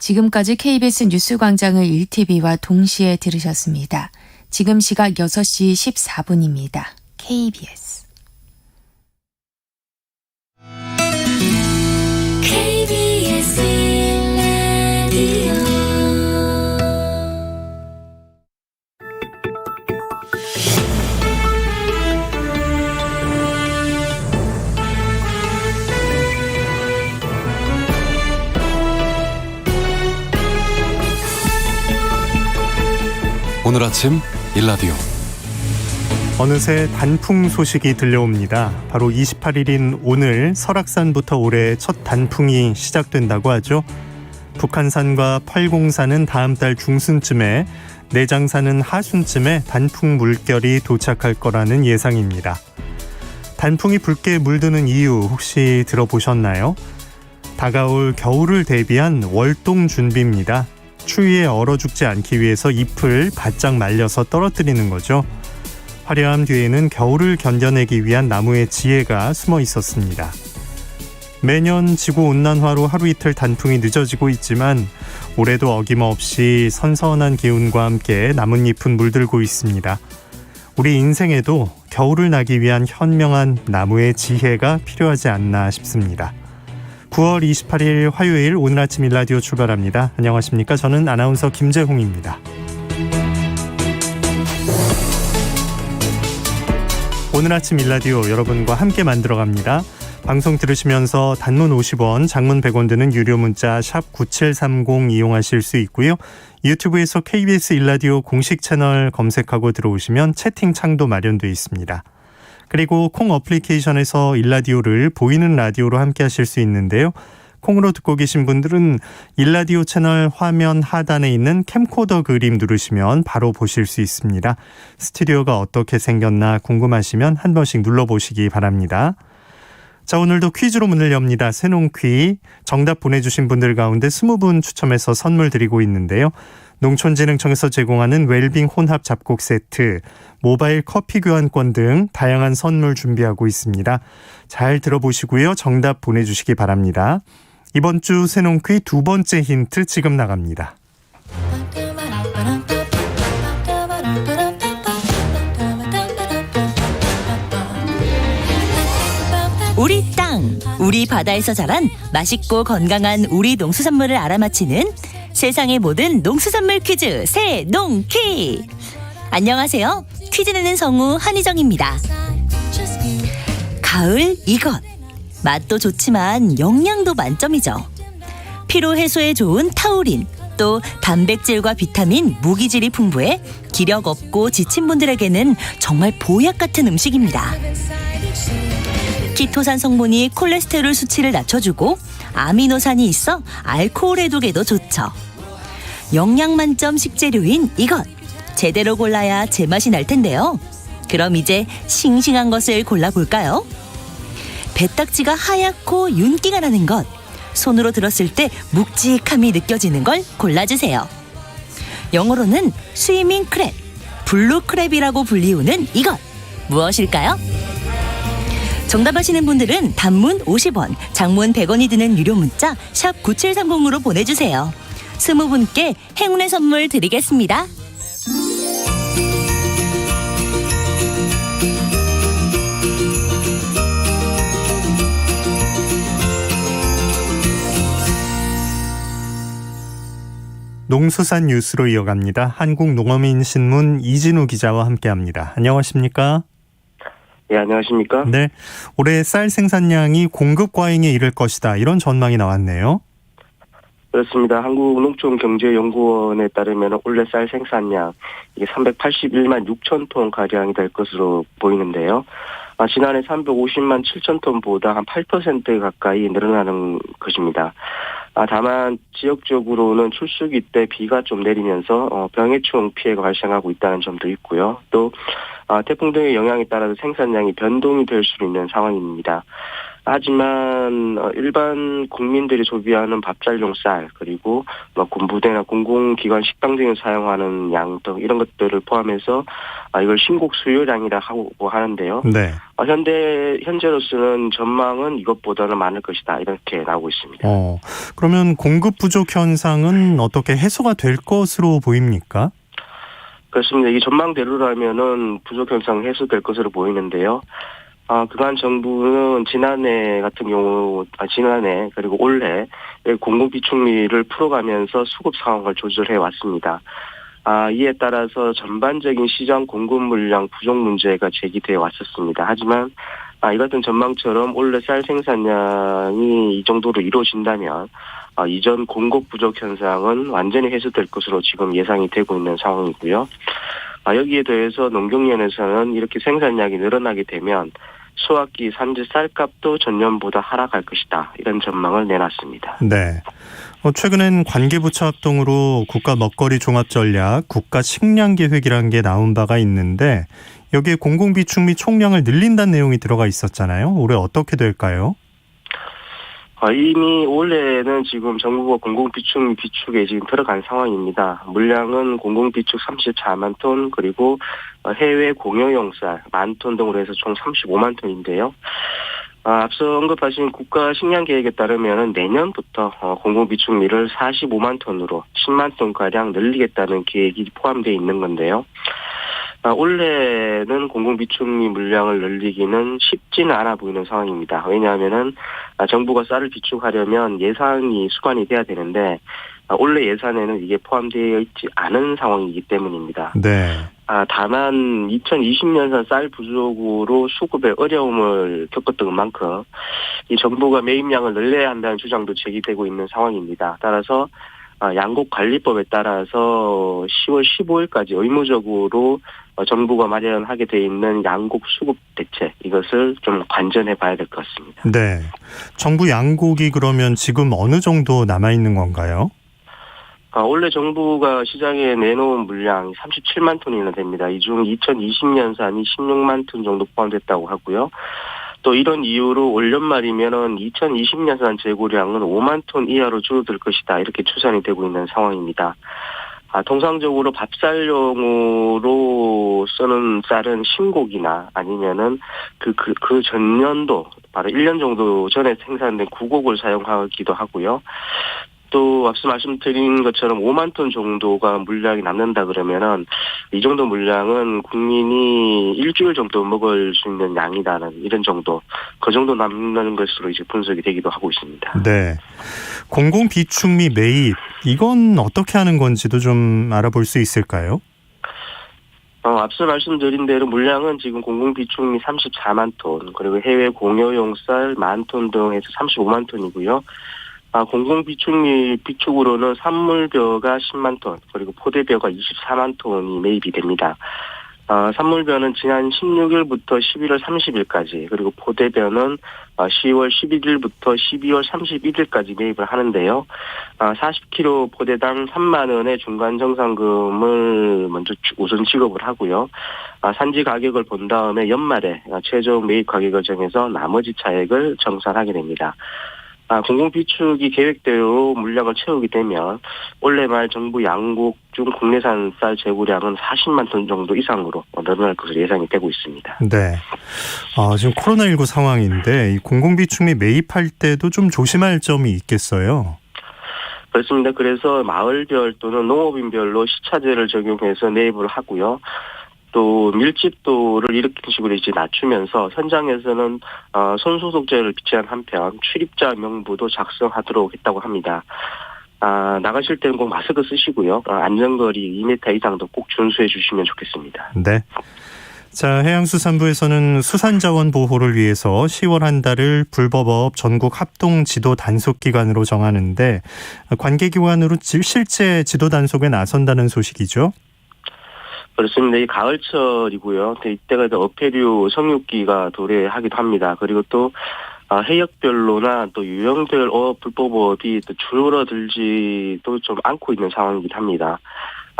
지금까지 KBS 뉴스광장을 1TV와 동시에 들으셨습니다. 지금 시각 6시 14분입니다. KBS. KBS 라디오 오늘 아침 일라디오. 어느새 단풍 소식이 들려옵니다. 바로 28일인 오늘 설악산부터 올해 첫 단풍이 시작된다고 하죠. 북한산과 팔공산은 다음 달 중순쯤에, 내장산은 하순쯤에 단풍 물결이 도착할 거라는 예상입니다. 단풍이 붉게 물드는 이유 혹시 들어보셨나요? 다가올 겨울을 대비한 월동 준비입니다. 추위에 얼어 죽지 않기 위해서 잎을 바짝 말려서 떨어뜨리는 거죠. 화려함 뒤에는 겨울을 견뎌내기 위한 나무의 지혜가 숨어 있었습니다. 매년 지구온난화로 하루 이틀 단풍이 늦어지고 있지만 올해도 어김없이 선선한 기운과 함께 나뭇잎은 물들고 있습니다. 우리 인생에도 겨울을 나기 위한 현명한 나무의 지혜가 필요하지 않나 싶습니다. 9월 28일 화요일 오늘 아침 일라디오 출발합니다. 안녕하십니까? 저는 아나운서 김재홍입니다. 오늘 아침 일라디오 여러분과 함께 만들어갑니다. 방송 들으시면서 단문 50원, 장문 100원 드는 유료 문자 샵 9730 이용하실 수 있고요. 유튜브에서 KBS 일라디오 공식 채널 검색하고 들어오시면 채팅창도 마련되어 있습니다. 그리고 콩 어플리케이션에서 일라디오를 보이는 라디오로 함께 하실 수 있는데요. 콩으로 듣고 계신 분들은 일라디오 채널 화면 하단에 있는 캠코더 그림 누르시면 바로 보실 수 있습니다. 스튜디오가 어떻게 생겼나 궁금하시면 한 번씩 눌러보시기 바랍니다. 자, 오늘도 퀴즈로 문을 엽니다. 새농퀴. 정답 보내주신 분들 가운데 20분 추첨해서 선물 드리고 있는데요. 농촌진흥청에서 제공하는 웰빙 혼합 잡곡 세트, 모바일 커피 교환권 등 다양한 선물 준비하고 있습니다. 잘 들어보시고요. 정답 보내주시기 바랍니다. 이번 주 새농퀴 두 번째 힌트 지금 나갑니다. 우리 땅, 우리 바다에서 자란 맛있고 건강한 우리 농수산물을 알아맞히는 세상의 모든 농수산물 퀴즈 새농퀴. 안녕하세요. 퀴즈 내는 성우 한희정입니다. 가을 이것. 맛도 좋지만 영양도 만점이죠. 피로 해소에 좋은 타우린, 또 단백질과 비타민, 무기질이 풍부해 기력 없고 지친 분들에게는 정말 보약 같은 음식입니다. 키토산 성분이 콜레스테롤 수치를 낮춰주고 아미노산이 있어 알코올 해독에도 좋죠. 영양 만점 식재료인 이것, 제대로 골라야 제맛이 날 텐데요. 그럼 이제 싱싱한 것을 골라볼까요? 배딱지가 하얗고 윤기가 나는 것, 손으로 들었을 때 묵직함이 느껴지는 걸 골라주세요. 영어로는 스위밍 크랩, 블루 크랩이라고 불리우는 이것, 무엇일까요? 정답하시는 분들은 단문 50원, 장문 100원이 드는 유료 문자 샵 9730으로 보내주세요. 20분께 행운의 선물 드리겠습니다. 농수산 뉴스로 이어갑니다. 한국농어민신문 이진우 기자와 함께합니다. 안녕하십니까? 네, 안녕하십니까? 네, 올해 쌀 생산량이 공급 과잉에 이를 것이다, 이런 전망이 나왔네요. 그렇습니다. 한국농촌경제연구원에 따르면 올해 쌀 생산량 이게 381만 6천 톤 가량이 될 것으로 보이는데요. 지난해 350만 7천 톤보다 한 8% 가까이 늘어나는 것입니다. 다만 지역적으로는 출수기 때 비가 좀 내리면서 병해충 피해가 발생하고 있다는 점도 있고요. 또 태풍 등의 영향에 따라서 생산량이 변동이 될 수 있는 상황입니다. 하지만 일반 국민들이 소비하는 밥살용 쌀 그리고 군부대나 공공기관 식당 등에 사용하는 양 등 이런 것들을 포함해서 이걸 신곡 수요량이라 하고 하는데요. 네. 현재로서는 전망은 이것보다는 많을 것이다 이렇게 나오고 있습니다. 그러면 공급 부족 현상은 어떻게 해소가 될 것으로 보입니까? 그렇습니다. 이 전망대로라면은 부족 현상 해소될 것으로 보이는데요. 그간 정부는 지난해 그리고 올해 공급 비축미를 풀어가면서 수급 상황을 조절해 왔습니다. 이에 따라서 전반적인 시장 공급 물량 부족 문제가 제기되어 왔었습니다. 하지만 이 같은 전망처럼 올해 쌀 생산량이 이 정도로 이루어진다면 이전 공급 부족 현상은 완전히 해소될 것으로 지금 예상이 되고 있는 상황이고요. 여기에 더해서 농경연에서는 이렇게 생산량이 늘어나게 되면 수확기 산지 쌀값도 전년보다 하락할 것이다. 이런 전망을 내놨습니다. 네. 최근엔 관계부처 합동으로 국가 먹거리 종합전략, 국가 식량 계획이라는 게 나온 바가 있는데 여기에 공공비축미 총량을 늘린다는 내용이 들어가 있었잖아요. 올해 어떻게 될까요? 이미 올해는 지금 정부가 공공비축미 비축에 지금 들어간 상황입니다. 물량은 공공비축 34만 톤 그리고 해외 공여용 쌀 10,000톤 등으로 해서 총 35만 톤인데요. 앞서 언급하신 국가 식량 계획에 따르면 내년부터 공공비축미를 45만 톤으로 10만 톤가량 늘리겠다는 계획이 포함되어 있는 건데요. 올해는 공공비축미 물량을 늘리기는 쉽지는 않아 보이는 상황입니다. 왜냐하면은 정부가 쌀을 비축하려면 예산이 수반이 돼야 되는데 올해 예산에는 이게 포함되어 있지 않은 상황이기 때문입니다. 네. 다만 2020년산 쌀 부족으로 수급에 어려움을 겪었던 만큼 이 정부가 매입량을 늘려야 한다는 주장도 제기되고 있는 상황입니다. 따라서 양곡관리법에 따라서 10월 15일까지 의무적으로 정부가 마련하게 돼 있는 양곡 수급 대책 이것을 좀 관전해 봐야 될 것 같습니다. 네. 정부 양곡이 그러면 지금 어느 정도 남아 있는 건가요? 원래 정부가 시장에 내놓은 물량이 37만 톤이나 됩니다. 이 중 2020년산이 16만 톤 정도 포함됐다고 하고요. 또 이런 이유로 올 연말이면은 2020년산 재고량은 5만 톤 이하로 줄어들 것이다. 이렇게 추산이 되고 있는 상황입니다. 통상적으로 밥쌀용으로 쓰는 쌀은 신곡이나 아니면은 그 전년도 바로 1년 정도 전에 생산된 구곡을 사용하기도 하고요. 또 앞서 말씀드린 것처럼 5만 톤 정도가 물량이 남는다 그러면은 이 정도 물량은 국민이 일주일 정도 먹을 수 있는 양이다는 이런 정도 그 정도 남는 것으로 이제 분석이 되기도 하고 있습니다. 네. 공공비축미 매입 이건 어떻게 하는 건지도 좀 알아볼 수 있을까요? 앞서 말씀드린 대로 물량은 지금 공공비축미 34만 톤 그리고 해외 공여용 쌀 10,000톤 등 해서 35만 톤이고요. 공공비축미 비축으로는 산물벼가 10만 톤, 그리고 포대벼가 24만 톤이 매입이 됩니다. 산물벼는 지난 16일부터 11월 30일까지, 그리고 포대벼는 10월 11일부터 12월 31일까지 매입을 하는데요. 40kg 포대당 3만 원의 중간 정산금을 먼저 우선 지급을 하고요. 산지 가격을 본 다음에 연말에 최종 매입 가격을 정해서 나머지 차액을 정산하게 됩니다. 공공비축이 계획대로 물량을 채우게 되면 올해 말 정부 양곡 중 국내산 쌀 재고량은 40만 톤 정도 이상으로 늘어날 것으로 예상이 되고 있습니다. 네. 지금 코로나19 상황인데 이 공공비축미 매입할 때도 좀 조심할 점이 있겠어요. 그렇습니다. 그래서 마을별 또는 농업인별로 시차제를 적용해서 매입을 하고요. 또 밀집도를 이렇게 식으로 이제 낮추면서 현장에서는 손소독제를 비치한 한편 출입자 명부도 작성하도록 했다고 합니다. 나가실 때는 꼭 마스크 쓰시고요. 안전거리 2m 이상도 꼭 준수해 주시면 좋겠습니다. 네. 자, 해양수산부에서는 수산자원 보호를 위해서 10월 한 달을 불법업 전국 합동 지도 단속 기간으로 정하는데 관계기관으로 실제 지도 단속에 나선다는 소식이죠. 그렇습니다. 이 가을철이고요. 이때가 어패류 성육기가 도래하기도 합니다. 그리고 또 해역별로나 또 유형별 불법업이 또 줄어들지도 좀 않고 있는 상황이긴 합니다.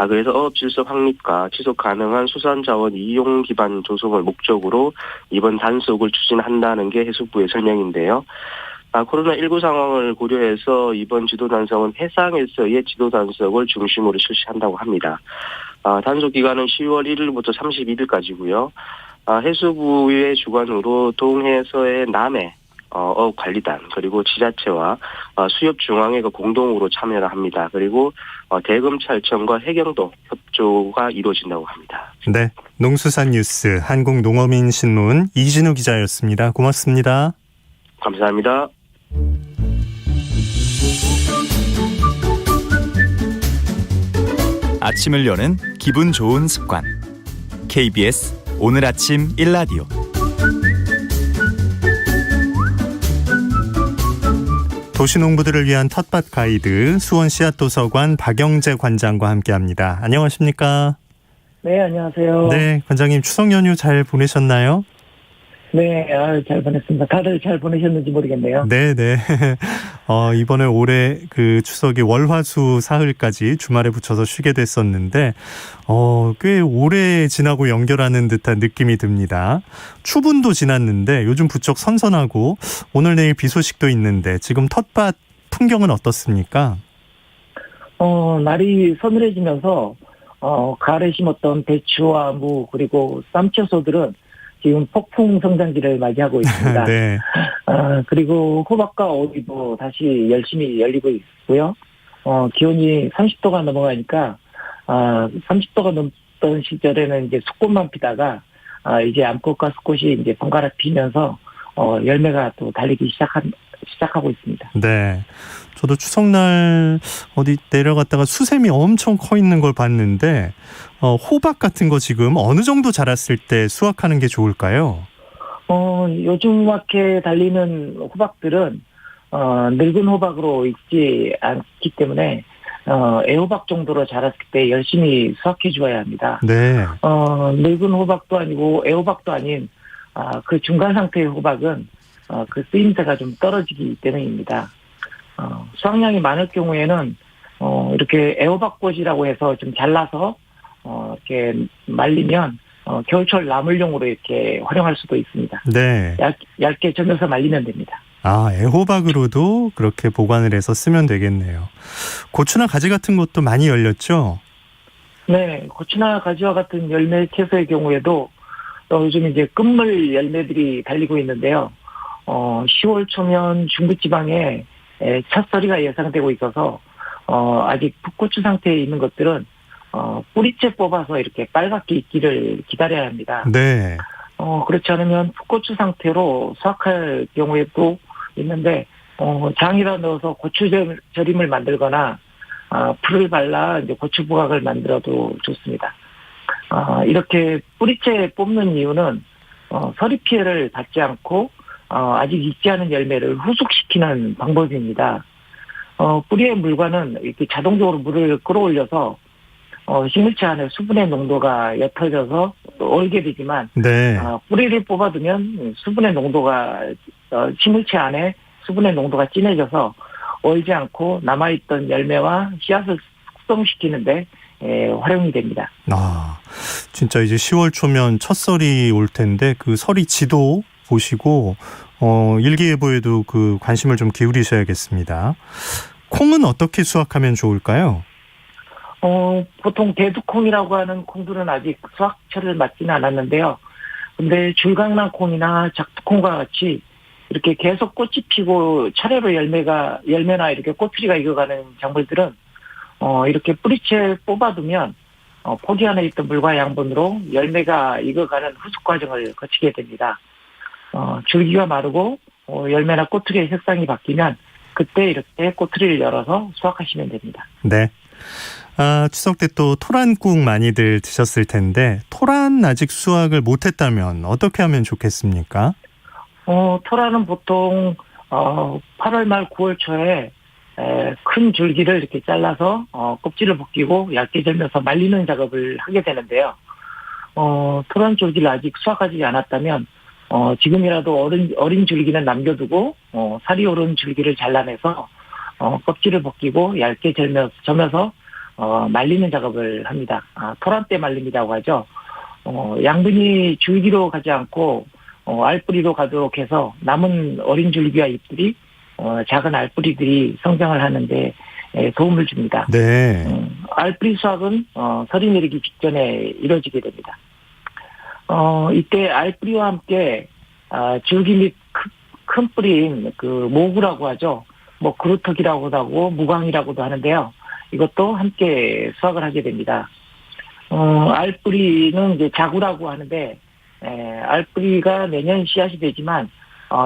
그래서 어업 질서 확립과 지속 가능한 수산자원 이용 기반 조성을 목적으로 이번 단속을 추진한다는 게 해수부의 설명인데요. 코로나19 상황을 고려해서 이번 지도 단속은 해상에서의 지도 단속을 중심으로 실시한다고 합니다. 단속 기간은 10월 1일부터 31일까지고요. 해수부의 주관으로 동해서의 남해 어업관리단 그리고 지자체와 수협중앙회가 공동으로 참여를 합니다. 그리고 대검찰청과 해경도 협조가 이루어진다고 합니다. 네, 농수산 뉴스 한국농어민신문 이진우 기자였습니다. 고맙습니다. 감사합니다. 아침을 여는 기분 좋은 습관. KBS 오늘 아침 1라디오. 도시농부들을 위한 텃밭 가이드 수원 씨앗도서관 박영재 관장과 함께합니다. 안녕하십니까? 네, 안녕하세요. 네, 관장님 추석 연휴 잘 보내셨나요? 네, 잘 보냈습니다. 다들 잘 보내셨는지 모르겠네요. 네. 이번에 올해 그 추석이 월화수 사흘까지 주말에 붙여서 쉬게 됐었는데, 꽤 오래 지나고 연결하는 듯한 느낌이 듭니다. 추분도 지났는데 요즘 부쩍 선선하고 오늘 내일 비 소식도 있는데 지금 텃밭 풍경은 어떻습니까? 날이 서늘해지면서, 가을에 심었던 배추와 무, 그리고 쌈채소들은 지금 폭풍 성장기를 맞이하고 있습니다. 네. 그리고 호박과 오이도 다시 열심히 열리고 있고요. 기온이 30도가 넘어가니까, 30도가 넘던 시절에는 이제 숫꽃만 피다가, 이제 암꽃과 숫꽃이 이제 번갈아 피면서, 열매가 또 달리기 시작하고 있습니다. 네. 저도 추석날 어디 내려갔다가 수세미 엄청 커 있는 걸 봤는데, 호박 같은 거 지금 어느 정도 자랐을 때 수확하는 게 좋을까요? 요즘맣게 달리는 호박들은, 늙은 호박으로 익지 않기 때문에, 애호박 정도로 자랐을 때 열심히 수확해 주어야 합니다. 네. 늙은 호박도 아니고 애호박도 아닌, 그 중간 상태의 호박은, 그 쓰임새가 좀 떨어지기 때문입니다. 수확량이 많을 경우에는, 이렇게 애호박꽃이라고 해서 좀 잘라서, 이렇게 말리면, 겨울철 나물용으로 이렇게 활용할 수도 있습니다. 네. 얇게 절여서 말리면 됩니다. 애호박으로도 그렇게 보관을 해서 쓰면 되겠네요. 고추나 가지 같은 것도 많이 열렸죠? 네, 고추나 가지와 같은 열매 채소의 경우에도 요즘 이제 끝물 열매들이 달리고 있는데요. 10월 초면 중부지방에 찻서리가 예상되고 있어서 아직 풋고추 상태에 있는 것들은 뿌리째 뽑아서 이렇게 빨갛게 익기를 기다려야 합니다. 네. 그렇지 않으면 풋고추 상태로 수확할 경우에도 있는데 장에다 넣어서 고추절임을 만들거나 풀을 발라 이제 고추 부각을 만들어도 좋습니다. 이렇게 뿌리째 뽑는 이유는 서리 피해를 받지 않고 아직 익지 않은 열매를 후숙시키는 방법입니다. 뿌리의 물과는 이렇게 자동적으로 물을 끌어올려서 식물체 안에 수분의 농도가 옅어져서 얼게 되지만 네. 뿌리를 뽑아두면 수분의 농도가 식물체 안에 수분의 농도가 진해져서 얼지 않고 남아있던 열매와 씨앗을 숙성시키는데 활용이 됩니다. 진짜 이제 10월 초면 첫 설이 올 텐데 그 설이 지도 보시고 일기예보에도 그 관심을 좀 기울이셔야겠습니다. 콩은 어떻게 수확하면 좋을까요? 보통 대두콩이라고 하는 콩들은 아직 수확철을 맞지는 않았는데요. 근데 줄강낭 콩이나 작두콩과 같이 이렇게 계속 꽃이 피고 차례로 열매나 이렇게 꽃피리가 익어가는 작물들은 이렇게 뿌리채 뽑아두면 포기 안에 있던 물과 양분으로 열매가 익어가는 후숙 과정을 거치게 됩니다. 줄기가 마르고 열매나 꼬투리의 색상이 바뀌면 그때 이렇게 꼬투리를 열어서 수확하시면 됩니다. 네. 추석 때 또 토란국 많이들 드셨을 텐데 토란 아직 수확을 못했다면 어떻게 하면 좋겠습니까? 토란은 보통 8월 말 9월 초에 큰 줄기를 이렇게 잘라서 껍질을 벗기고 얇게 절면서 말리는 작업을 하게 되는데요. 토란 줄기를 아직 수확하지 않았다면 지금이라도 어린 줄기는 남겨두고 살이 오른 줄기를 잘라내서 껍질을 벗기고 얇게 절면서 말리는 작업을 합니다. 토란대 말림이라고 하죠. 양분이 줄기로 가지 않고 알뿌리로 가도록 해서 남은 어린 줄기와 잎들이 작은 알뿌리들이 성장을 하는데 도움을 줍니다. 네. 알뿌리 수확은 설이 내리기 직전에 이루어지게 됩니다. 이때 알뿌리와 함께 줄기 및 큰 뿌리인 그 모구라고 하죠. 뭐 그루터기라고도 하고 무광이라고도 하는데요. 이것도 함께 수확을 하게 됩니다. 알뿌리는 이제 자구라고 하는데 알뿌리가 매년 씨앗이 되지만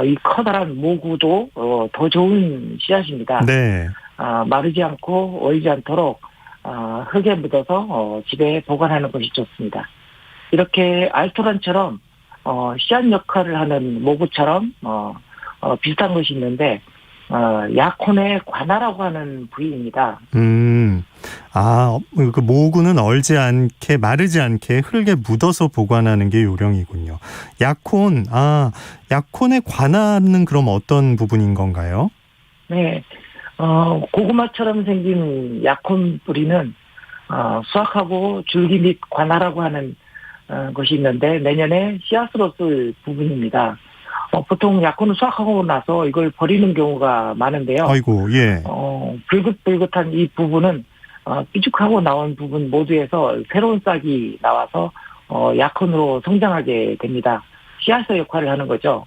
이 커다란 모구도 더 좋은 씨앗입니다. 네. 마르지 않고 얼지 않도록 흙에 묻어서 집에 보관하는 것이 좋습니다. 이렇게 알토란처럼 씨앗 역할을 하는 모구처럼 비슷한 것이 있는데 약혼의 관아라고 하는 부위입니다. 그 모구는 얼지 않게, 마르지 않게 흙에 묻어서 보관하는 게 요령이군요. 약혼의 관아는 그럼 어떤 부분인 건가요? 네, 고구마처럼 생긴 약혼 뿌리는 수확하고 줄기 및 관아라고 하는 것이 있는데 내년에 씨앗으로 쓸 부분입니다. 보통 약혼을 수확하고 나서 이걸 버리는 경우가 많은데요. 아이고, 예. 불긋불긋한 이 부분은 삐죽하고 나온 부분 모두에서 새로운 싹이 나와서 약혼으로 성장하게 됩니다. 씨앗의 역할을 하는 거죠.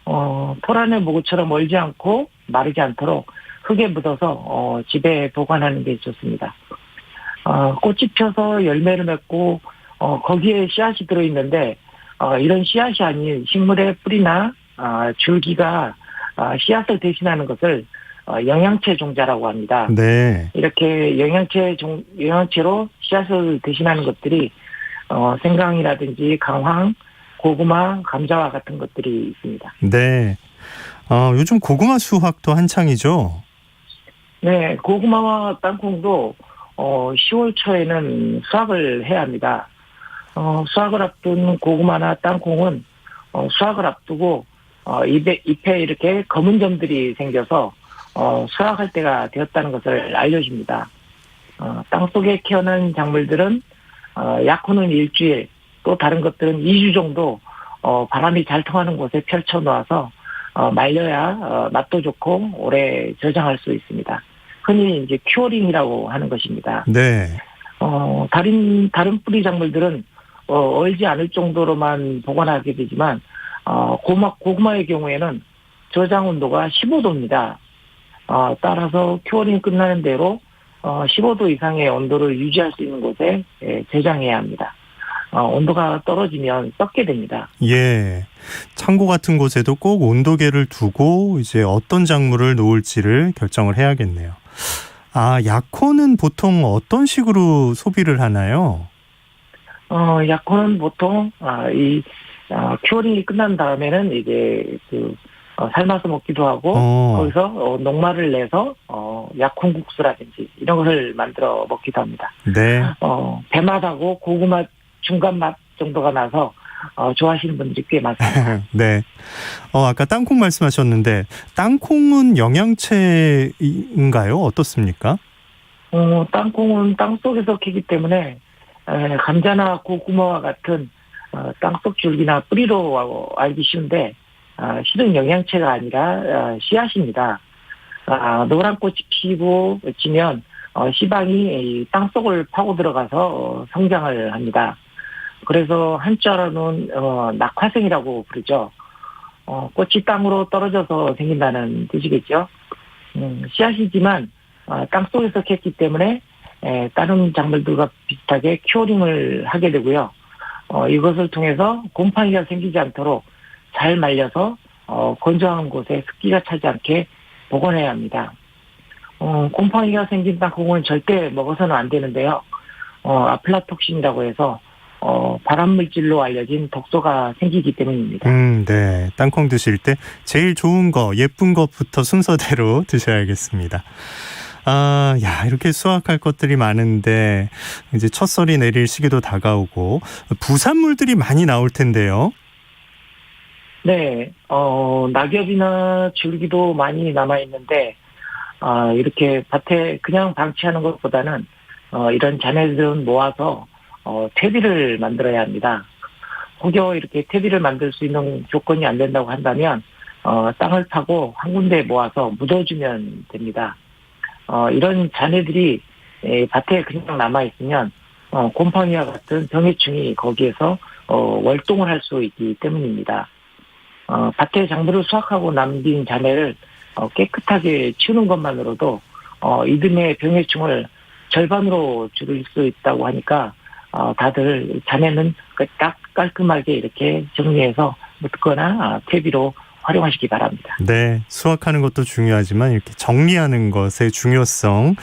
토란의 모구처럼 얼지 않고 마르지 않도록 흙에 묻어서 집에 보관하는 게 좋습니다. 꽃이 펴서 열매를 맺고 거기에 씨앗이 들어있는데 이런 씨앗이 아닌 식물의 뿌리나 줄기가 씨앗을 대신하는 것을 영양체 종자라고 합니다. 네. 이렇게 영양체로 씨앗을 대신하는 것들이 생강이라든지 강황, 고구마, 감자와 같은 것들이 있습니다. 네. 요즘 고구마 수확도 한창이죠? 네, 고구마와 땅콩도 10월 초에는 수확을 해야 합니다. 수확을 앞둔 고구마나 땅콩은 수확을 앞두고 잎에 이렇게 검은 점들이 생겨서 수확할 때가 되었다는 것을 알려줍니다. 땅속에 키워낸 작물들은 약혼은 일주일, 또 다른 것들은 2주 정도 바람이 잘 통하는 곳에 펼쳐 놓아서 말려야 맛도 좋고 오래 저장할 수 있습니다. 흔히 이제 큐어링이라고 하는 것입니다. 네. 다른 뿌리 작물들은 얼지 않을 정도로만 보관하게 되지만 고구마의 경우에는 저장 온도가 15도입니다. 따라서 큐어링 끝나는 대로 15도 이상의 온도를 유지할 수 있는 곳에 저장해야 합니다. 온도가 떨어지면 썩게 됩니다. 예. 창고 같은 곳에도 꼭 온도계를 두고 이제 어떤 작물을 놓을지를 결정을 해야겠네요. 약혼은 보통 어떤 식으로 소비를 하나요? 약혼은 보통 큐어링이 끝난 다음에는 이제 삶아서 먹기도 하고 거기서 녹말을 내서 약혼국수라든지 이런 것을 만들어 먹기도 합니다. 네. 배맛하고 고구마 중간 맛 정도가 나서 좋아하시는 분들이 꽤 많습니다. 네. 아까 땅콩 말씀하셨는데 땅콩은 영양체인가요? 어떻습니까? 땅콩은 땅속에서 캐기 때문에 감자나 고구마와 같은 땅속 줄기나 뿌리로 알기 쉬운데 실은 영양체가 아니라 씨앗입니다. 노란 꽃이 피고 지면 씨방이 땅속을 파고 들어가서 성장을 합니다. 그래서 한자로는 낙화생이라고 부르죠. 꽃이 땅으로 떨어져서 생긴다는 뜻이겠죠. 씨앗이지만 땅속에서 캤기 때문에 다른 작물들과 비슷하게 큐어링을 하게 되고요. 이것을 통해서 곰팡이가 생기지 않도록 잘 말려서 건조한 곳에 습기가 차지 않게 보관해야 합니다. 곰팡이가 생긴 땅콩은 절대 먹어서는 안 되는데요. 아플라톡신이라고 해서 발암물질로 알려진 독소가 생기기 때문입니다. 네. 땅콩 드실 때 제일 좋은 거, 예쁜 것부터 순서대로 드셔야겠습니다. 이렇게 수확할 것들이 많은데 이제 첫설이 내릴 시기도 다가오고 부산물들이 많이 나올 텐데요. 네, 낙엽이나 줄기도 많이 남아 있는데 이렇게 밭에 그냥 방치하는 것보다는 이런 자네들은 모아서 퇴비를 만들어야 합니다. 혹여 이렇게 퇴비를 만들 수 있는 조건이 안 된다고 한다면 땅을 파고 한 군데에 모아서 묻어주면 됩니다. 이런 잔해들이 밭에 그냥 남아있으면 곰팡이와 같은 병해충이 거기에서 월동을 할 수 있기 때문입니다. 밭에 작물을 수확하고 남긴 잔해를 깨끗하게 치우는 것만으로도 이듬해 병해충을 절반으로 줄일 수 있다고 하니까 다들 잔해는 딱 깔끔하게 이렇게 정리해서 묻거나 퇴비로 활용하시기 바랍니다. 네, 수확하는 것도 중요하지만 이렇게 정리하는 것의 중요성,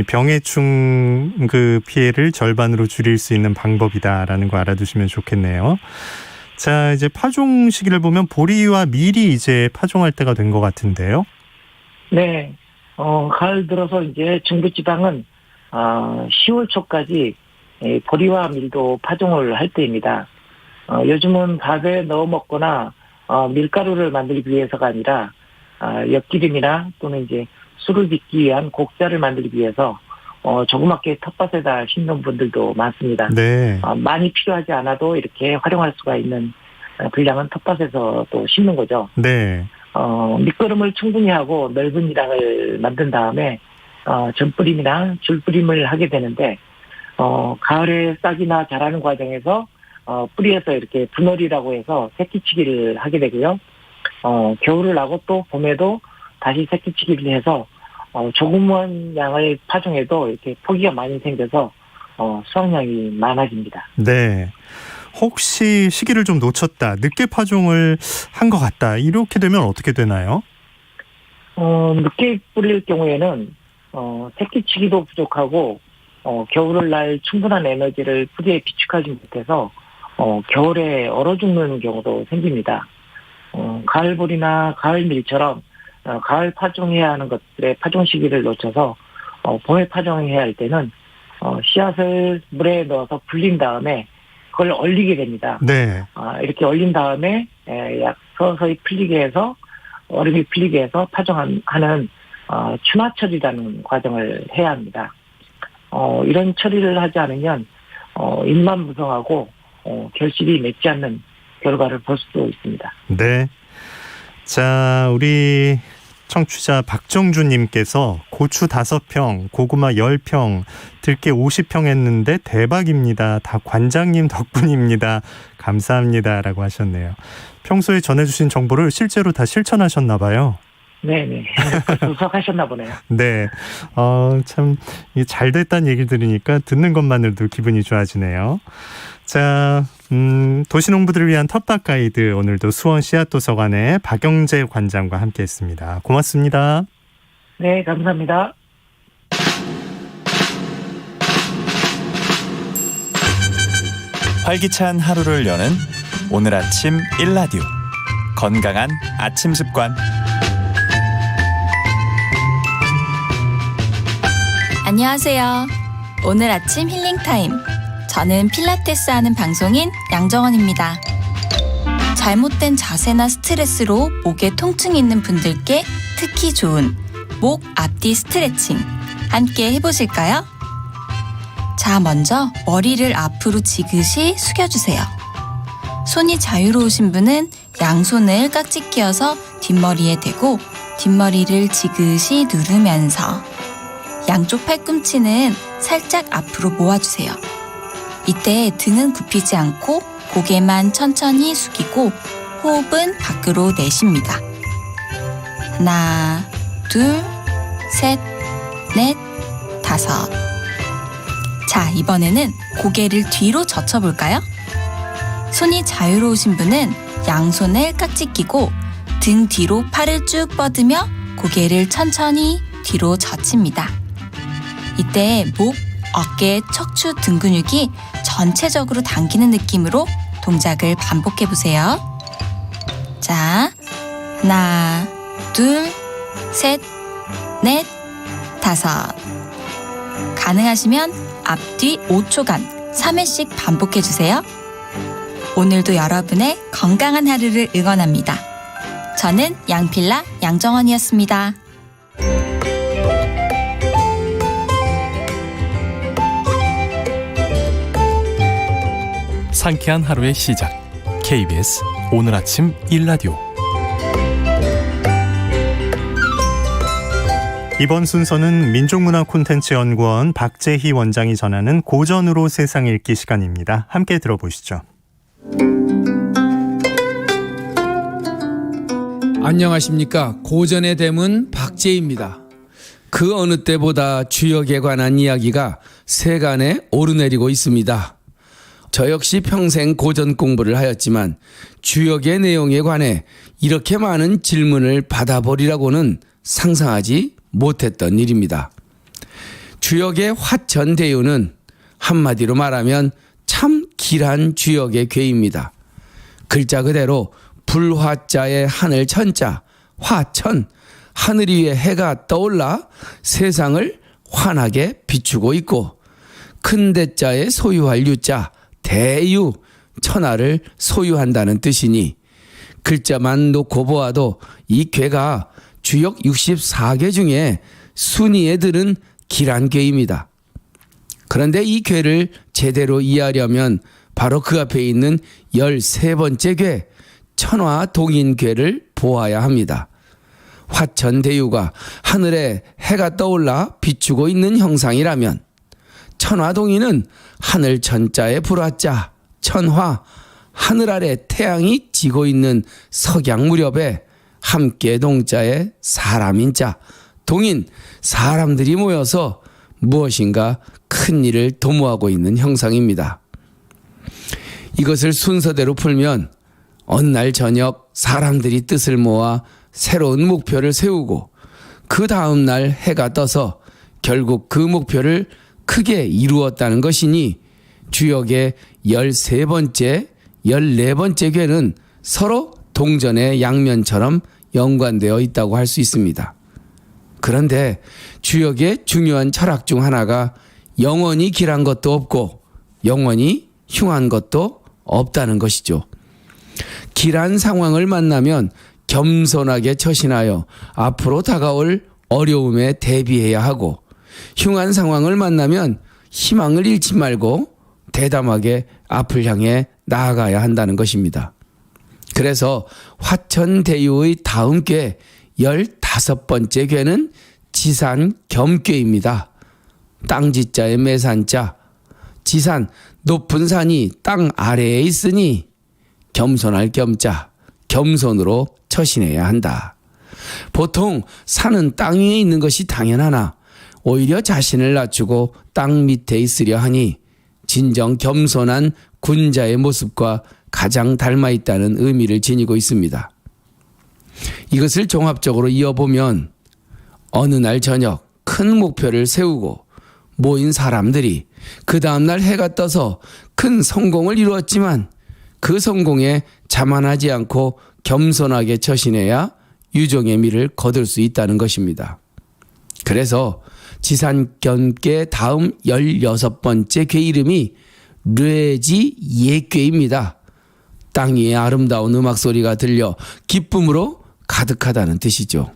병해충 그 피해를 절반으로 줄일 수 있는 방법이다라는 거 알아두시면 좋겠네요. 자, 이제 파종 시기를 보면 보리와 밀이 이제 파종할 때가 된 것 같은데요. 네, 가을 들어서 이제 중부지방은 10월 초까지 보리와 밀도 파종을 할 때입니다. 요즘은 밥에 넣어 먹거나 밀가루를 만들기 위해서가 아니라 엿기름이나 또는 이제 술을 빚기 위한 곡자를 만들기 위해서 조그맣게 텃밭에다 심는 분들도 많습니다. 네. 많이 필요하지 않아도 이렇게 활용할 수가 있는 분량은 텃밭에서 또 심는 거죠. 네. 밑거름을 충분히 하고 넓은 일항을 만든 다음에 전뿌림이나 줄뿌림을 하게 되는데 가을에 싹이나 자라는 과정에서 뿌리에서 이렇게 분월이라고 해서 새끼치기를 하게 되고요. 겨울을 나고 또 봄에도 다시 새끼치기를 해서 조그만 양을 파종해도 이렇게 포기가 많이 생겨서 수확량이 많아집니다. 네. 혹시 시기를 좀 놓쳤다, 늦게 파종을 한 것 같다, 이렇게 되면 어떻게 되나요? 늦게 뿌릴 경우에는 새끼치기도 부족하고 겨울을 날 충분한 에너지를 뿌리에 비축하지 못해서 겨울에 얼어 죽는 경우도 생깁니다. 가을보리나 가을밀처럼 가을 파종해야 하는 것들의 파종 시기를 놓쳐서 봄에 파종해야 할 때는 씨앗을 물에 넣어서 불린 다음에 그걸 얼리게 됩니다. 네. 이렇게 얼린 다음에 약 서서히 풀리게 해서 얼음이 풀리게 해서 파종하는 추나 처리라는 과정을 해야 합니다. 이런 처리를 하지 않으면 잎만 무성하고 결실이 맺지 않는 결과를 볼 수도 있습니다. 네. 자, 우리 청취자 박정주님께서 고추 5평, 고구마 10평, 들깨 50평 했는데 대박입니다. 다 관장님 덕분입니다. 감사합니다라고 하셨네요. 평소에 전해주신 정보를 실제로 다 실천하셨나 봐요. 네네. 수확하셨나 보네요. 네. 참 잘 됐다는 얘기를 들으니까 듣는 것만으로도 기분이 좋아지네요. 자, 도시농부들을 위한 텃밭 가이드, 오늘도 수원 씨앗도서관의 박영재 관장과 함께했습니다. 고맙습니다. 네, 감사합니다. 활기찬 하루를 여는 오늘 아침 1라디오 건강한 아침 습관. 안녕하세요. 오늘 아침 힐링타임. 저는 필라테스 하는 방송인 양정원입니다. 잘못된 자세나 스트레스로 목에 통증이 있는 분들께 특히 좋은 목 앞뒤 스트레칭 함께 해보실까요? 자, 먼저 머리를 앞으로 지그시 숙여주세요. 손이 자유로우신 분은 양손을 깍지 끼워서 뒷머리에 대고 뒷머리를 지그시 누르면서 양쪽 팔꿈치는 살짝 앞으로 모아주세요. 이때 등은 굽히지 않고 고개만 천천히 숙이고 호흡은 밖으로 내쉽니다. 하나, 둘, 셋, 넷, 다섯. 자, 이번에는 고개를 뒤로 젖혀볼까요? 손이 자유로우신 분은 양손을 깍지 끼고 등 뒤로 팔을 쭉 뻗으며 고개를 천천히 뒤로 젖힙니다. 이때 목, 어깨, 척추 등 근육이 전체적으로 당기는 느낌으로 동작을 반복해보세요. 자, 하나, 둘, 셋, 넷, 다섯. 가능하시면 앞뒤 5초간 3회씩 반복해주세요. 오늘도 여러분의 건강한 하루를 응원합니다. 저는 양필라 양정원이었습니다. 상쾌한 하루의 시작. KBS 오늘 아침 1라디오. 이번 순서는 민족문화콘텐츠연구원 박재희 원장이 전하는 고전으로 세상 읽기 시간입니다. 함께 들어보시죠. 안녕하십니까. 고전의 대문 박재희입니다. 그 어느 때보다 주역에 관한 이야기가 세간에 오르내리고 있습니다. 저 역시 평생 고전 공부를 하였지만 주역의 내용에 관해 이렇게 많은 질문을 받아보리라고는 상상하지 못했던 일입니다. 주역의 화천대유는 한마디로 말하면 참 길한 주역의 괴입니다. 글자 그대로 불화자의 하늘 천자, 화천, 하늘 위에 해가 떠올라 세상을 환하게 비추고 있고, 큰 대자의 소유할 유자, 대유, 천하를 소유한다는 뜻이니 글자만 놓고 보아도 이 괴가 주역 64개 중에 순위에 드는 길한 괴입니다. 그런데 이 괴를 제대로 이해하려면 바로 그 앞에 있는 13번째 괴, 천화동인괴를 보아야 합니다. 화천대유가 하늘에 해가 떠올라 비추고 있는 형상이라면 천화동인은 하늘 천자에 불화자, 천화, 하늘 아래 태양이 지고 있는 석양 무렵에 함께 동자에 사람인 자, 동인, 사람들이 모여서 무엇인가 큰 일을 도모하고 있는 형상입니다. 이것을 순서대로 풀면 어느 날 저녁 사람들이 뜻을 모아 새로운 목표를 세우고 그 다음 날 해가 떠서 결국 그 목표를 크게 이루었다는 것이니 주역의 13번째, 14번째 괴는 서로 동전의 양면처럼 연관되어 있다고 할 수 있습니다. 그런데 주역의 중요한 철학 중 하나가 영원히 길한 것도 없고 영원히 흉한 것도 없다는 것이죠. 길한 상황을 만나면 겸손하게 처신하여 앞으로 다가올 어려움에 대비해야 하고, 흉한 상황을 만나면 희망을 잃지 말고 대담하게 앞을 향해 나아가야 한다는 것입니다. 그래서 화천대유의 다음 괴 15번째 괴는 지산겸괴입니다. 땅지자의 매산자, 지산, 높은 산이 땅 아래에 있으니 겸손할 겸자, 겸손으로 처신해야 한다. 보통 산은 땅 위에 있는 것이 당연하나 오히려 자신을 낮추고 땅 밑에 있으려 하니 진정 겸손한 군자의 모습과 가장 닮아 있다는 의미를 지니고 있습니다. 이것을 종합적으로 이어보면 어느 날 저녁 큰 목표를 세우고 모인 사람들이 그 다음날 해가 떠서 큰 성공을 이루었지만 그 성공에 자만하지 않고 겸손하게 처신해야 유종의 미를 거둘 수 있다는 것입니다. 그래서 지산겸괴 다음 16번째 괴 이름이 뇌지예괴입니다. 땅 위에 아름다운 음악 소리가 들려 기쁨으로 가득하다는 뜻이죠.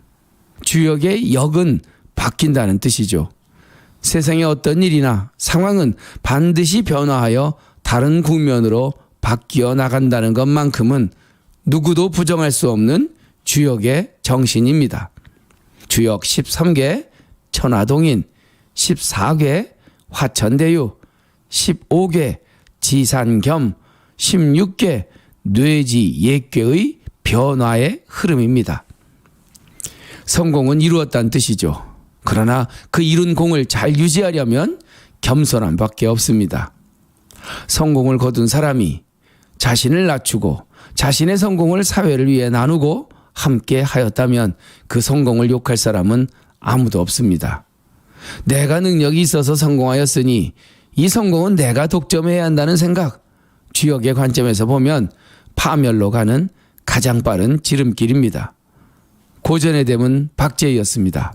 주역의 역은 바뀐다는 뜻이죠. 세상의 어떤 일이나 상황은 반드시 변화하여 다른 국면으로 바뀌어 나간다는 것만큼은 누구도 부정할 수 없는 주역의 정신입니다. 주역 13개 천화동인, 14개 화천대유, 15개 지산겸, 16개 뇌지예괴의 변화의 흐름입니다. 성공은 이루었다는 뜻이죠. 그러나 그 이룬 공을 잘 유지하려면 겸손함밖에 없습니다. 성공을 거둔 사람이 자신을 낮추고 자신의 성공을 사회를 위해 나누고 함께 하였다면 그 성공을 욕할 사람은 아무도 없습니다. 내가 능력이 있어서 성공하였으니 이 성공은 내가 독점해야 한다는 생각, 주역의 관점에서 보면 파멸로 가는 가장 빠른 지름길입니다. 고전의 대문 박재희였습니다.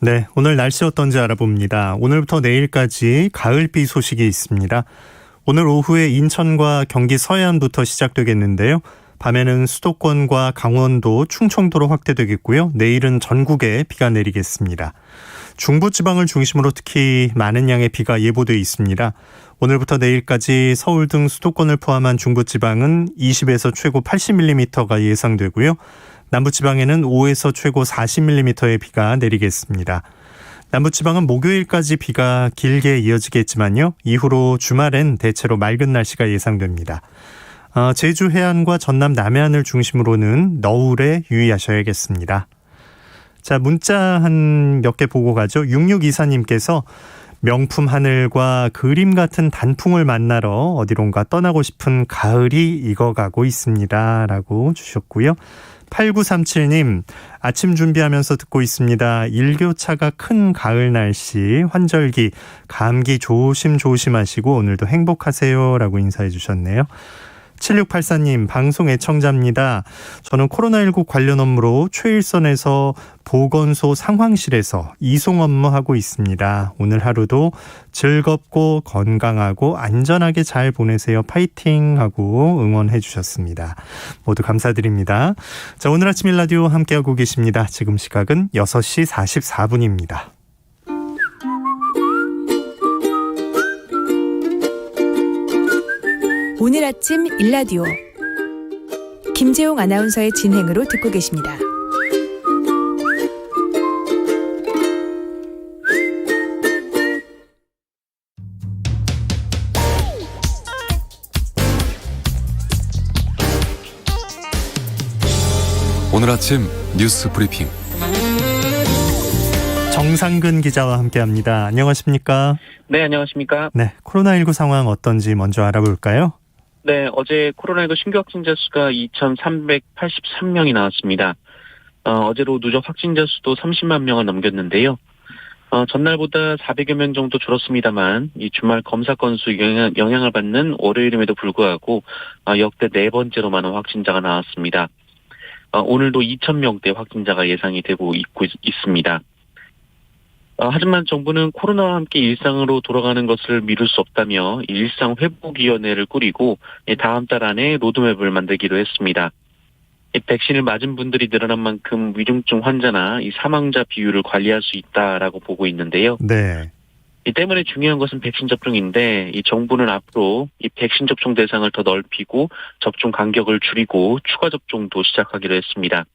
네, 오늘 날씨 어떤지 알아봅니다. 오늘부터 내일까지 가을비 소식이 있습니다. 오늘 오후에 인천과 경기 서해안부터 시작되겠는데요. 밤에는 수도권과 강원도, 충청도로 확대되겠고요. 내일은 전국에 비가 내리겠습니다. 중부지방을 중심으로 특히 많은 양의 비가 예보돼 있습니다. 오늘부터 내일까지 서울 등 수도권을 포함한 중부지방은 20에서 최고 80mm가 예상되고요. 남부지방에는 5에서 최고 40mm의 비가 내리겠습니다. 남부지방은 목요일까지 비가 길게 이어지겠지만요. 이후로 주말엔 대체로 맑은 날씨가 예상됩니다. 제주 해안과 전남 남해안을 중심으로는 너울에 유의하셔야겠습니다. 자, 문자 한 몇 개 보고 가죠. 6624님께서 명품 하늘과 그림 같은 단풍을 만나러 어디론가 떠나고 싶은 가을이 익어가고 있습니다. 라고 주셨고요. 8937님, 아침 준비하면서 듣고 있습니다. 일교차가 큰 가을 날씨, 환절기, 감기 조심하시고 오늘도 행복하세요. 라고 인사해 주셨네요. 7684님, 방송 애청자입니다. 저는 코로나19 관련 업무로 최일선에서 보건소 상황실에서 이송 업무하고 있습니다. 오늘 하루도 즐겁고 건강하고 안전하게 잘 보내세요. 파이팅 하고 응원해 주셨습니다. 모두 감사드립니다. 자, 오늘 아침 일라디오 함께하고 계십니다. 지금 시각은 6시 44분입니다. 오늘 아침 일라디오 김재용 아나운서의 진행으로 듣고 계십니다. 오늘 아침 뉴스 브리핑 정상근 기자와 함께합니다. 안녕하십니까? 네, 안녕하십니까? 네, 코로나19 상황 어떤지 먼저 알아볼까요? 네, 어제 코로나19 신규 확진자 수가 2,383명이 나왔습니다. 어제로 누적 확진자 수도 30만 명을 넘겼는데요. 전날보다 400여 명 정도 줄었습니다만 이 주말 검사 건수 영향을 받는 월요일임에도 불구하고 역대 네 번째로 많은 확진자가 나왔습니다. 오늘도 2,000명대 확진자가 예상이 되고 있습니다. 하지만 정부는 코로나와 함께 일상으로 돌아가는 것을 미룰 수 없다며 일상회복위원회를 꾸리고 다음 달 안에 로드맵을 만들기로 했습니다. 백신을 맞은 분들이 늘어난 만큼 위중증 환자나 사망자 비율을 관리할 수 있다라고 보고 있는데요. 네. 이 때문에 중요한 것은 백신 접종인데 이 정부는 앞으로 이 백신 접종 대상을 더 넓히고 접종 간격을 줄이고 추가 접종도 시작하기로 했습니다.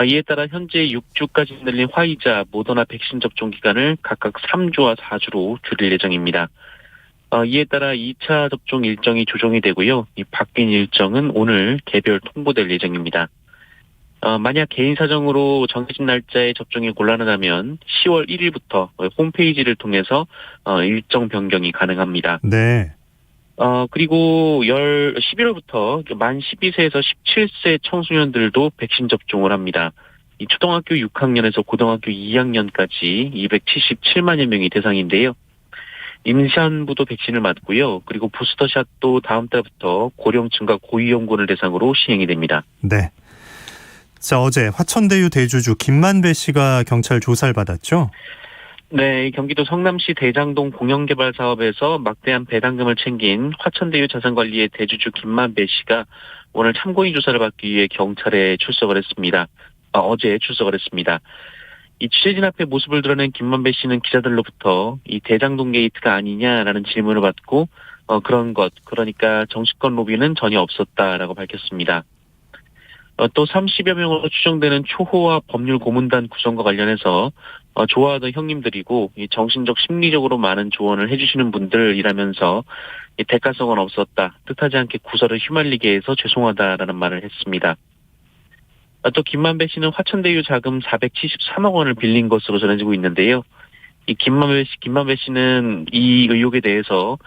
이에 따라 현재 6주까지 늘린 화이자, 모더나 백신 접종 기간을 각각 3주와 4주로 줄일 예정입니다. 이에 따라 2차 접종 일정이 조정이 되고요. 이 바뀐 일정은 오늘 개별 통보될 예정입니다. 만약 개인 사정으로 정해진 날짜에 접종이 곤란하다면 10월 1일부터 홈페이지를 통해서 일정 변경이 가능합니다. 네. 그리고 11월부터 만 12세에서 17세 청소년들도 백신 접종을 합니다. 이 초등학교 6학년에서 고등학교 2학년까지 277만여 명이 대상인데요. 임산부도 백신을 맞고요. 그리고 부스터샷도 다음 달부터 고령층과 고위험군을 대상으로 시행이 됩니다. 네. 자, 어제 화천대유 대주주 김만배 씨가 경찰 조사를 받았죠? 네, 경기도 성남시 대장동 공영개발 사업에서 막대한 배당금을 챙긴 화천대유 자산관리의 대주주 김만배 씨가 오늘 참고인 조사를 받기 위해 경찰에 출석을 했습니다. 어제 출석을 했습니다. 이 취재진 앞에 모습을 드러낸 김만배 씨는 기자들로부터 이 대장동 게이트가 아니냐라는 질문을 받고 그런 것, 그러니까 정치권 로비는 전혀 없었다라고 밝혔습니다. 또 30여 명으로 추정되는 초호화 법률 고문단 구성과 관련해서 좋아하던 형님들이고 이 정신적 심리적으로 많은 조언을 해주시는 분들이라면서 이 대가성은 없었다. 뜻하지 않게 구설을 휘말리게 해서 죄송하다라는 말을 했습니다. 또 김만배 씨는 화천대유 자금 473억 원을 빌린 것으로 전해지고 있는데요. 이 김만배 씨는 이 의혹에 대해서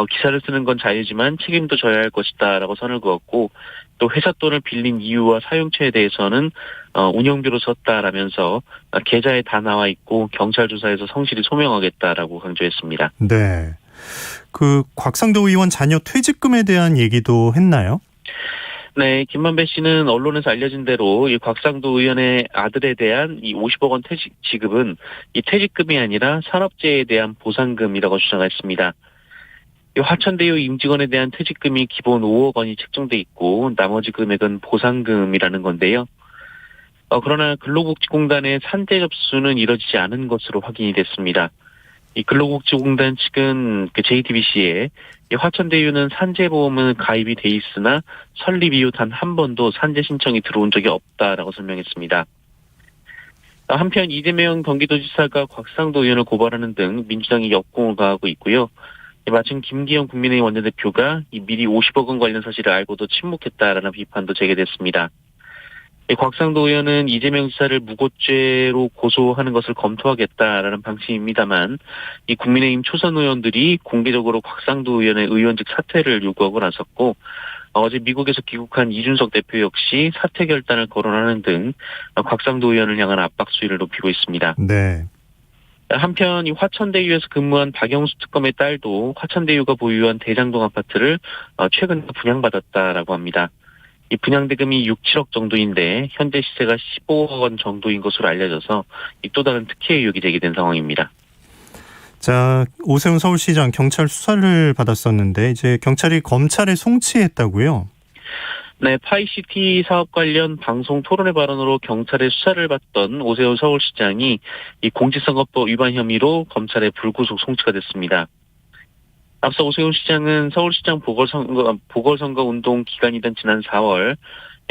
기사를 쓰는 건 자유지만 책임도 져야 할 것이다라고 선을 그었고 또 회사 돈을 빌린 이유와 사용처에 대해서는 운영비로 썼다라면서 계좌에 다 나와 있고 경찰 조사에서 성실히 소명하겠다라고 강조했습니다. 네. 그 곽상도 의원 자녀 퇴직금에 대한 얘기도 했나요? 네, 김만배 씨는 언론에서 알려진 대로 이 곽상도 의원의 아들에 대한 이 50억 원 퇴직 지급은 이 퇴직금이 아니라 산업재해에 대한 보상금이라고 주장했습니다. 이 화천대유 임직원에 대한 퇴직금이 기본 5억 원이 책정돼 있고 나머지 금액은 보상금이라는 건데요. 그러나 근로복지공단의 산재 접수는 이뤄지지 않은 것으로 확인이 됐습니다. 이 근로복지공단 측은 JTBC에 화천대유는 산재보험은 가입이 돼 있으나 설립 이후 단 한 번도 산재 신청이 들어온 적이 없다라고 설명했습니다. 한편 이재명 경기도지사가 곽상도 의원을 고발하는 등 민주당이 역공을 가하고 있고요. 마침 김기현 국민의힘 원내대표가 미리 50억 원 관련 사실을 알고도 침묵했다라는 비판도 제기됐습니다. 곽상도 의원은 이재명 지사를 무고죄로 고소하는 것을 검토하겠다라는 방침입니다만 이 국민의힘 초선 의원들이 공개적으로 곽상도 의원의 의원직 사퇴를 요구하고 나섰고 어제 미국에서 귀국한 이준석 대표 역시 사퇴 결단을 거론하는 등 곽상도 의원을 향한 압박 수위를 높이고 있습니다. 네. 한편 이 화천대유에서 근무한 박영수 특검의 딸도 화천대유가 보유한 대장동 아파트를 최근 분양받았다라고 합니다. 이 분양대금이 6, 7억 정도인데 현재 시세가 15억 원 정도인 것으로 알려져서 또 다른 특혜 의혹이 제기된 상황입니다. 자, 오세훈 서울시장 경찰 수사를 받았었는데 이제 경찰이 검찰에 송치했다고요? 네, 파이시티 사업 관련 방송 토론회 발언으로 경찰의 수사를 받던 오세훈 서울시장이 이 공직선거법 위반 혐의로 검찰에 불구속 송치가 됐습니다. 앞서 오세훈 시장은 서울시장 보궐선거 운동 기간이던 지난 4월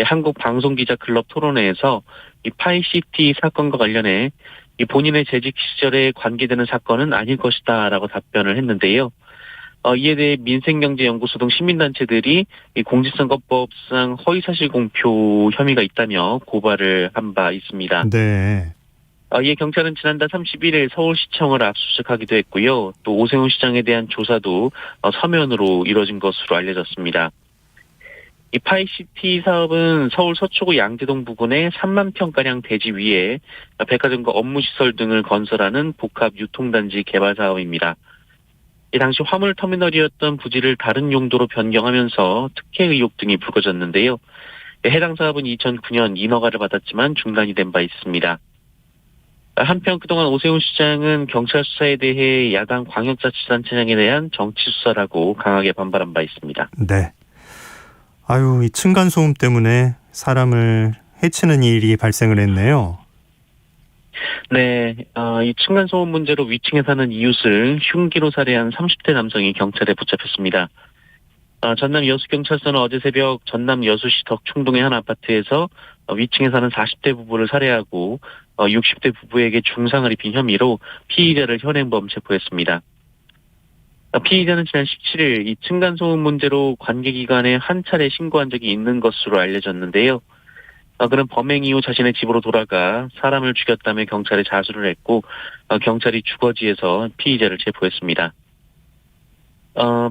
한국방송기자클럽 토론회에서 이 파이시티 사건과 관련해 이 본인의 재직 시절에 관계되는 사건은 아닐 것이다라고 답변을 했는데요. 이에 대해 민생경제연구소 등 시민단체들이 이 공직선거법상 허위사실 공표 혐의가 있다며 고발을 한 바 있습니다. 네. 이에 경찰은 지난달 31일 서울시청을 압수수색하기도 했고요. 또 오세훈 시장에 대한 조사도 서면으로 이뤄진 것으로 알려졌습니다. 이 파이시티 사업은 서울 서초구 양재동 부근의 3만 평가량 대지 위에 백화점과 업무시설 등을 건설하는 복합 유통단지 개발 사업입니다. 이 당시 화물터미널이었던 부지를 다른 용도로 변경하면서 특혜 의혹 등이 불거졌는데요. 해당 사업은 2009년 인허가를 받았지만 중단이 된 바 있습니다. 한편 그동안 오세훈 시장은 경찰 수사에 대해 야당 광역자치단체장에 대한 정치 수사라고 강하게 반발한 바 있습니다. 네. 아유, 이 층간소음 때문에 사람을 해치는 일이 발생을 했네요. 네, 이 층간소음 문제로 위층에 사는 이웃을 흉기로 살해한 30대 남성이 경찰에 붙잡혔습니다. 전남 여수경찰서는 어제 새벽 전남 여수시 덕충동의 한 아파트에서 위층에 사는 40대 부부를 살해하고 60대 부부에게 중상을 입힌 혐의로 피의자를 현행범 체포했습니다. 피의자는 지난 17일 이 층간소음 문제로 관계기관에 한 차례 신고한 적이 있는 것으로 알려졌는데요. 그는 범행 이후 자신의 집으로 돌아가 사람을 죽였다며 경찰에 자수를 했고 경찰이 주거지에서 피의자를 체포했습니다.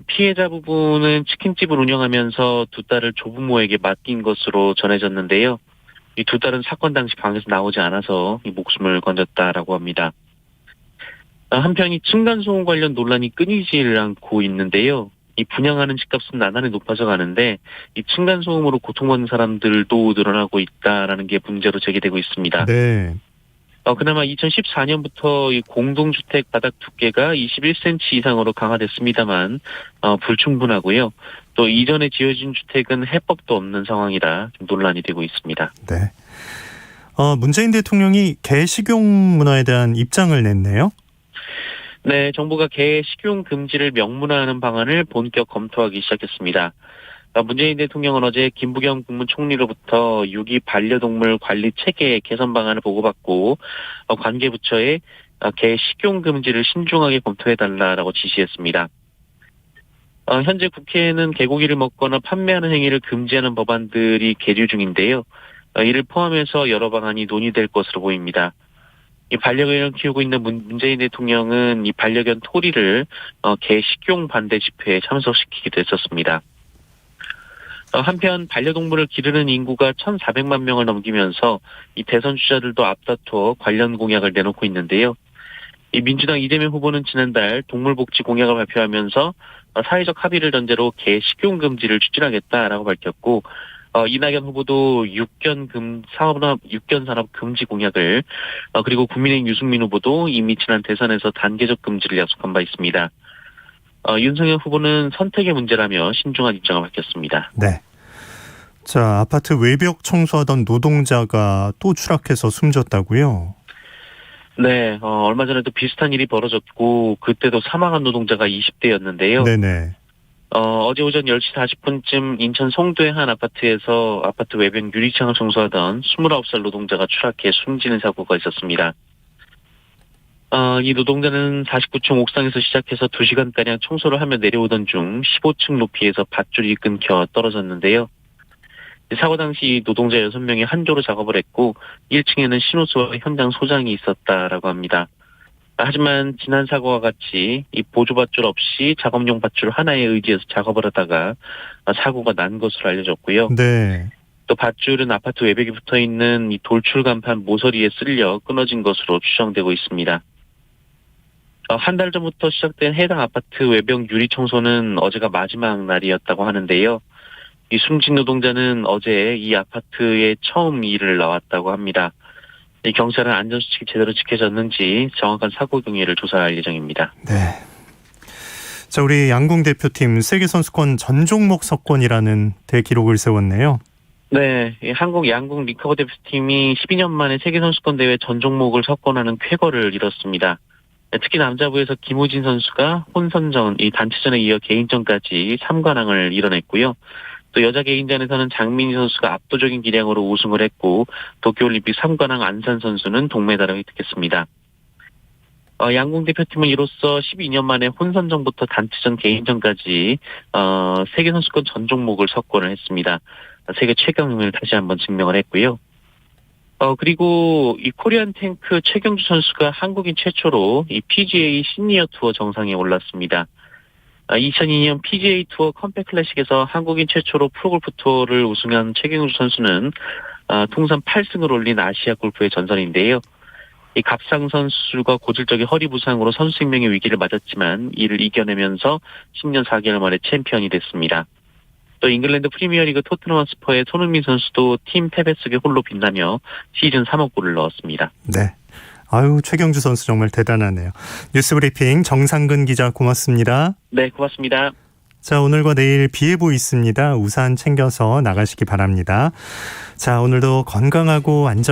피해자 부부는 치킨집을 운영하면서 두 딸을 조부모에게 맡긴 것으로 전해졌는데요. 이 두 딸은 사건 당시 방에서 나오지 않아서 이 목숨을 건졌다라고 합니다. 한편 이 층간소음 관련 논란이 끊이질 않고 있는데요. 이 분양하는 집값은 나날이 높아져 가는데 이 층간소음으로 고통받는 사람들도 늘어나고 있다라는 게 문제로 제기되고 있습니다. 네. 그나마 2014년부터 이 공동주택 바닥 두께가 21cm 이상으로 강화됐습니다만 불충분하고요. 또 이전에 지어진 주택은 해법도 없는 상황이라 좀 논란이 되고 있습니다. 네. 문재인 대통령이 개식용 문화에 대한 입장을 냈네요. 네, 정부가 개 식용 금지를 명문화하는 방안을 본격 검토하기 시작했습니다. 문재인 대통령은 어제 김부겸 국무총리로부터 유기 반려동물 관리 체계 개선 방안을 보고받고 관계부처에 개 식용 금지를 신중하게 검토해달라고 지시했습니다. 현재 국회에는 개고기를 먹거나 판매하는 행위를 금지하는 법안들이 계류 중인데요. 이를 포함해서 여러 방안이 논의될 것으로 보입니다. 이 반려견을 키우고 있는 문재인 대통령은 이 반려견 토리를 개 식용 반대 집회에 참석시키기도 했었습니다. 한편 반려동물을 기르는 인구가 1,400만 명을 넘기면서 이 대선 주자들도 앞다투어 관련 공약을 내놓고 있는데요. 이 민주당 이재명 후보는 지난달 동물복지 공약을 발표하면서 사회적 합의를 전제로 개 식용 금지를 추진하겠다라고 밝혔고 이낙연 후보도 육견 산업 금지 공약을 그리고 국민의힘 유승민 후보도 이미 지난 대선에서 단계적 금지를 약속한 바 있습니다. 윤석열 후보는 선택의 문제라며 신중한 입장을 밝혔습니다. 네. 자, 아파트 외벽 청소하던 노동자가 또 추락해서 숨졌다고요? 네, 얼마 전에도 비슷한 일이 벌어졌고 그때도 사망한 노동자가 20대였는데요. 네네. 어제 오전 10시 40분쯤 인천 송도의 한 아파트에서 아파트 외벽 유리창을 청소하던 29살 노동자가 추락해 숨지는 사고가 있었습니다. 이 노동자는 49층 옥상에서 시작해서 2시간가량 청소를 하며 내려오던 중 15층 높이에서 밧줄이 끊겨 떨어졌는데요. 사고 당시 노동자 6명이 한 조로 작업을 했고 1층에는 신호수와 현장 소장이 있었다라고 합니다. 하지만 지난 사고와 같이 이 보조 밧줄 없이 작업용 밧줄 하나에 의지해서 작업을 하다가 사고가 난 것으로 알려졌고요. 네. 또 밧줄은 아파트 외벽에 붙어있는 이 돌출 간판 모서리에 쓸려 끊어진 것으로 추정되고 있습니다. 한 달 전부터 시작된 해당 아파트 외벽 유리 청소는 어제가 마지막 날이었다고 하는데요. 이 숨진 노동자는 어제 이 아파트에 처음 일을 나왔다고 합니다. 이 경찰은 안전수칙이 제대로 지켜졌는지 정확한 사고 경위를 조사할 예정입니다. 네. 자, 우리 양궁 대표팀 세계선수권 전 종목 석권이라는 대기록을 세웠네요. 네, 한국 양궁 리커버 대표팀이 12년 만에 세계선수권 대회 전 종목을 석권하는 쾌거를 이뤘습니다. 특히 남자부에서 김우진 선수가 혼선전, 이 단체전에 이어 개인전까지 3관왕을 이뤄냈고요. 또 여자 개인전에서는 장민희 선수가 압도적인 기량으로 우승을 했고 도쿄올림픽 3관왕 안산 선수는 동메달을 획득했습니다. 양궁 대표팀은 이로써 12년 만에 혼선전부터 단체전 개인전까지 세계선수권 전 종목을 석권을 했습니다. 세계 최강을 다시 한번 증명을 했고요. 그리고 이 코리안 탱크 최경주 선수가 한국인 최초로 이 PGA 시니어 투어 정상에 올랐습니다. 2002년 PGA 투어 컴팩 클래식에서 한국인 최초로 프로골프 투어를 우승한 최경주 선수는 통산 8승을 올린 아시아 골프의 전설인데요. 이 갑상 선수가 고질적인 허리 부상으로 선수 생명의 위기를 맞았지만 이를 이겨내면서 10년 4개월 만에 챔피언이 됐습니다. 또 잉글랜드 프리미어리그 토트넘 핫스퍼의 손흥민 선수도 팀 패배 속에 홀로 빛나며 시즌 3억 골을 넣었습니다. 네. 아유, 최경주 선수 정말 대단하네요. 뉴스브리핑 정상근 기자 고맙습니다. 네, 고맙습니다. 자, 오늘과 내일 비 예보 있습니다. 우산 챙겨서 나가시기 바랍니다. 자, 오늘도 건강하고 안전